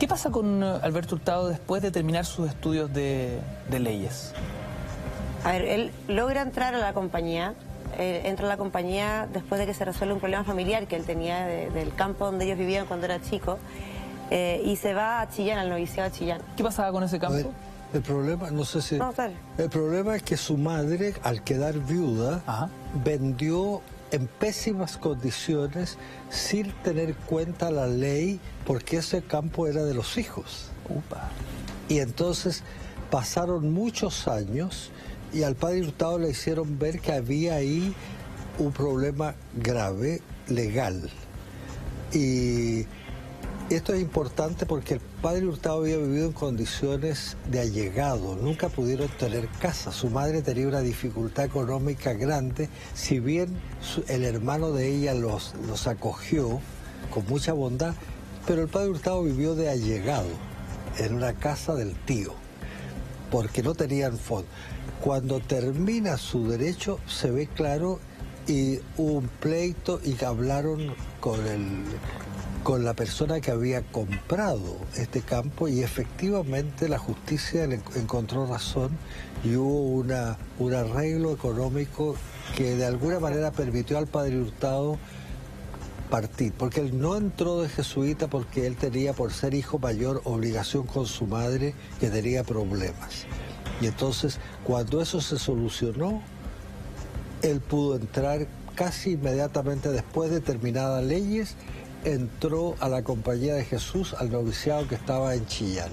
¿Qué pasa con Alberto Hurtado después de terminar sus estudios de leyes? A ver, él logra entrar a la compañía, entra a la compañía después de que se resuelve un problema familiar que él tenía del campo donde ellos vivían cuando era chico, y se va a Chillán, al noviciado de Chillán. ¿Qué pasaba con ese campo? A ver, el problema, no sé si... No, dale. El problema es que su madre, al quedar viuda, Ajá. vendió en pésimas condiciones sin tener cuenta la ley, porque ese campo era de los hijos. Upa. Y entonces pasaron muchos años y al padre Hurtado le hicieron ver que había ahí un problema grave, legal. Y esto es importante porque el padre Hurtado había vivido en condiciones de allegado, nunca pudieron tener casa. Su madre tenía una dificultad económica grande, si bien el hermano de ella los acogió con mucha bondad, pero el padre Hurtado vivió de allegado en una casa del tío, porque no tenían fondo. Cuando termina su derecho se ve claro y hubo un pleito y hablaron con la persona que había comprado este campo y efectivamente la justicia le encontró razón y hubo un arreglo económico que de alguna manera permitió al padre Hurtado partir, porque él no entró de jesuita porque él tenía, por ser hijo mayor, obligación con su madre que tenía problemas. Y entonces, cuando eso se solucionó, él pudo entrar casi inmediatamente después de terminadas leyes, entró a la Compañía de Jesús, al noviciado que estaba en Chillán.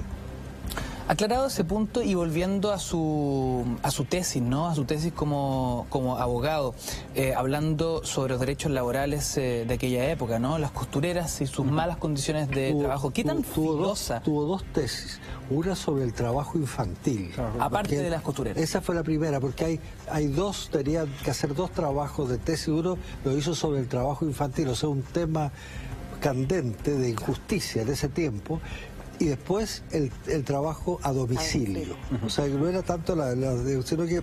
Aclarado ese punto y volviendo a su tesis, ¿no? A su tesis como abogado, hablando sobre los derechos laborales de aquella época, ¿no? Las costureras y sus malas condiciones de trabajo. ¿Qué tan filosa? Tuvo dos tesis, una sobre el trabajo infantil. Aparte de las costureras. Esa fue la primera, porque hay dos, tenían que hacer dos trabajos de tesis. Uno lo hizo sobre el trabajo infantil, o sea, un tema candente de injusticia en ese tiempo. Y después el trabajo a domicilio. O sea, que no era tanto sino que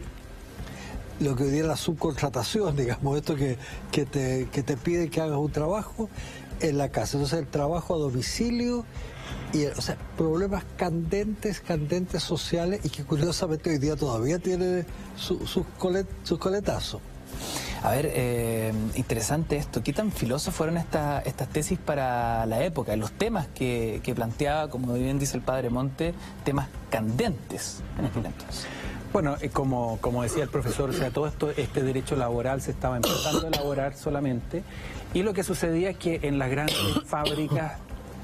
lo que hoy día es la subcontratación, digamos, esto que te piden que hagas un trabajo en la casa. Entonces, el trabajo a domicilio, y, o sea, problemas candentes sociales y que curiosamente hoy día todavía tienen sus coletazos. A ver, interesante esto. ¿Qué tan filosas fueron estas tesis para la época? Los temas que planteaba, como bien dice el padre Monte, temas candentes en aquel entonces. Bueno, como decía el profesor, o sea, todo este derecho laboral se estaba empezando a elaborar solamente, y lo que sucedía es que en las grandes fábricas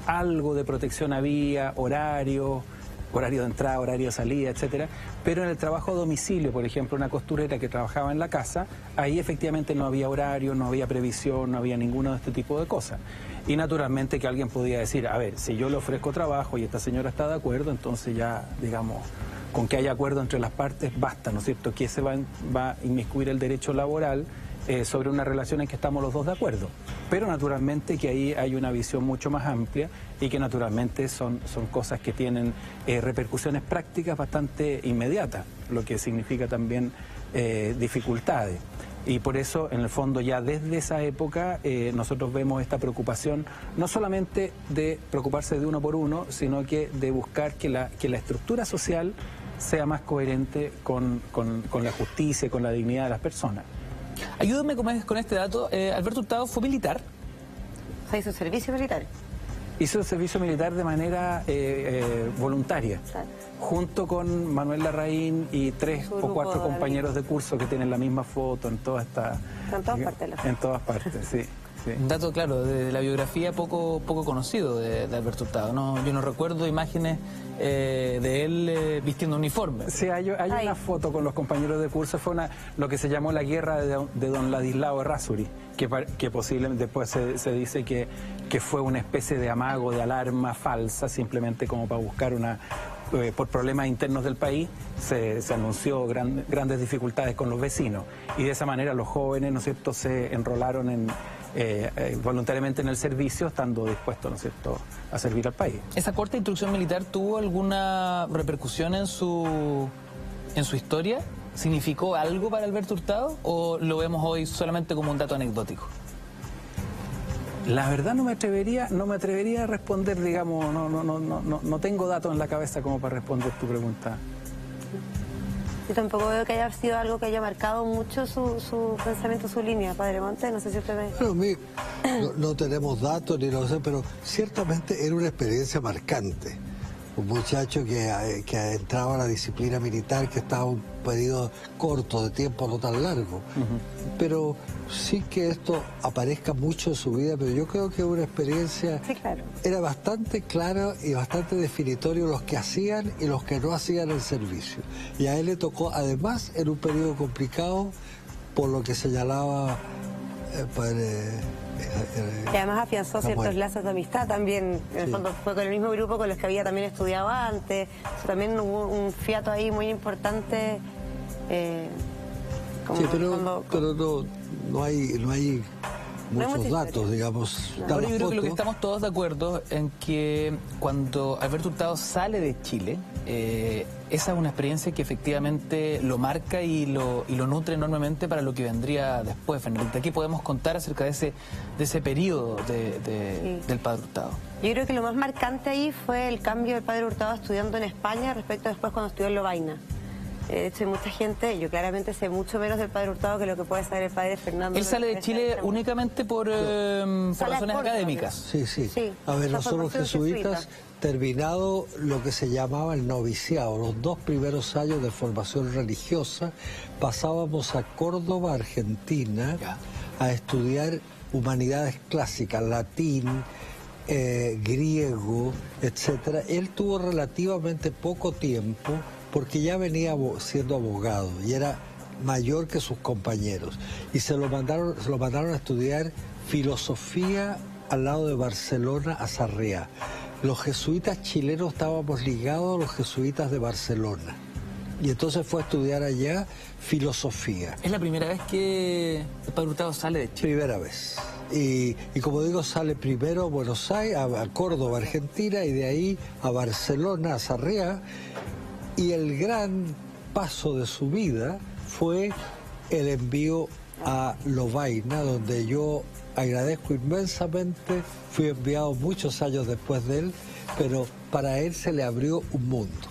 algo de protección había, horario de entrada, horario de salida, etcétera, pero en el trabajo a domicilio, por ejemplo, una costurera que trabajaba en la casa, ahí efectivamente no había horario, no había previsión, no había ninguno de este tipo de cosas. Y naturalmente que alguien podía decir, a ver, si yo le ofrezco trabajo y esta señora está de acuerdo, entonces ya, digamos, con que haya acuerdo entre las partes basta, ¿no es cierto? Que se va a inmiscuir el derecho laboral sobre una relación en que estamos los dos de acuerdo. Pero naturalmente que ahí hay una visión mucho más amplia y que naturalmente son cosas que tienen repercusiones prácticas bastante inmediatas, lo que significa también dificultades. Y por eso, en el fondo, ya desde esa época nosotros vemos esta preocupación, no solamente de preocuparse de uno por uno, sino que de buscar que la estructura social sea más coherente con la justicia y con la dignidad de las personas. Ayúdame con este dato. Alberto Hurtado fue militar. O sea, hizo servicio militar. Hizo el servicio militar de manera voluntaria, Claro. junto con Manuel Larraín y 3 o 4 compañeros de curso que tienen la misma foto en toda esta... En todas partes de la foto. En todas partes, sí. Sí. Un dato, claro, de la biografía poco conocido de Alberto Hurtado, ¿no? Yo no recuerdo imágenes de él vistiendo uniforme. Sí, hay una foto con los compañeros de curso, fue lo que se llamó la guerra de don Ladislao Errázuri, que posiblemente después se dice que fue una especie de amago, de alarma falsa, simplemente como para buscar por problemas internos del país, se anunció grandes dificultades con los vecinos, y de esa manera los jóvenes, ¿no es cierto?, se enrolaron voluntariamente en el servicio, estando dispuestos, ¿no es cierto?, a servir al país. ¿Esa corta instrucción militar tuvo alguna repercusión en su historia? ¿Significó algo para Alberto Hurtado o lo vemos hoy solamente como un dato anecdótico? La verdad no me atrevería a responder, digamos, no tengo datos en la cabeza como para responder tu pregunta. Yo tampoco veo que haya sido algo que haya marcado mucho su pensamiento, su línea, Padre Monte. No sé si usted ve. Bueno, no tenemos datos ni lo sé, pero ciertamente era una experiencia marcante. Un muchacho que entraba a la disciplina militar, que estaba un periodo corto de tiempo, no tan largo. Pero sí que esto aparezca mucho en su vida, pero yo creo que una experiencia... Sí, claro. Era bastante clara y bastante definitorio los que hacían y los que no hacían el servicio. Y a él le tocó, además, en un periodo complicado, por lo que señalaba y además afianzó ciertos lazos de amistad también. En el Sí. fondo fue con el mismo grupo con los que había también estudiado antes. También hubo un fiato ahí muy importante. Como Sí, en el pero fondo, no hay muchos mucha datos, historia. digamos. Está Ahora la yo creo que lo que foto. estamos todos de acuerdo en que cuando Alberto Hurtado sale de Chile, esa es una experiencia que efectivamente lo marca y lo nutre enormemente para lo que vendría después, Fernanda. ¿Qué podemos contar acerca de ese periodo del Padre Hurtado? Yo creo que lo más marcante ahí fue el cambio del Padre Hurtado estudiando en España respecto a después cuando estudió en Lovaina. De hecho, hay mucha gente, yo claramente sé mucho menos del Padre Hurtado que lo que puede saber el Padre Fernando. Él sale de Chile únicamente por razones Córdoba, académicas. Sí. Sí, A ver, la nosotros formación jesuitas, terminado lo que se llamaba el noviciado, los 2 primeros años de formación religiosa, pasábamos a Córdoba, Argentina, a estudiar humanidades clásicas, latín, griego, etcétera. Él tuvo relativamente poco tiempo porque ya venía siendo abogado y era mayor que sus compañeros. Y se lo mandaron a estudiar filosofía al lado de Barcelona, a Sarriá. Los jesuitas chilenos estábamos ligados a los jesuitas de Barcelona. Y entonces fue a estudiar allá filosofía. Es la primera vez que el Padre Hurtado sale de Chile. Primera vez. Y como digo, sale primero a Buenos Aires, a Córdoba, Argentina, y de ahí a Barcelona, a Sarriá. Y el gran paso de su vida fue el envío a Lovaina, donde yo agradezco inmensamente. Fui enviado muchos años después de él, pero para él se le abrió un mundo.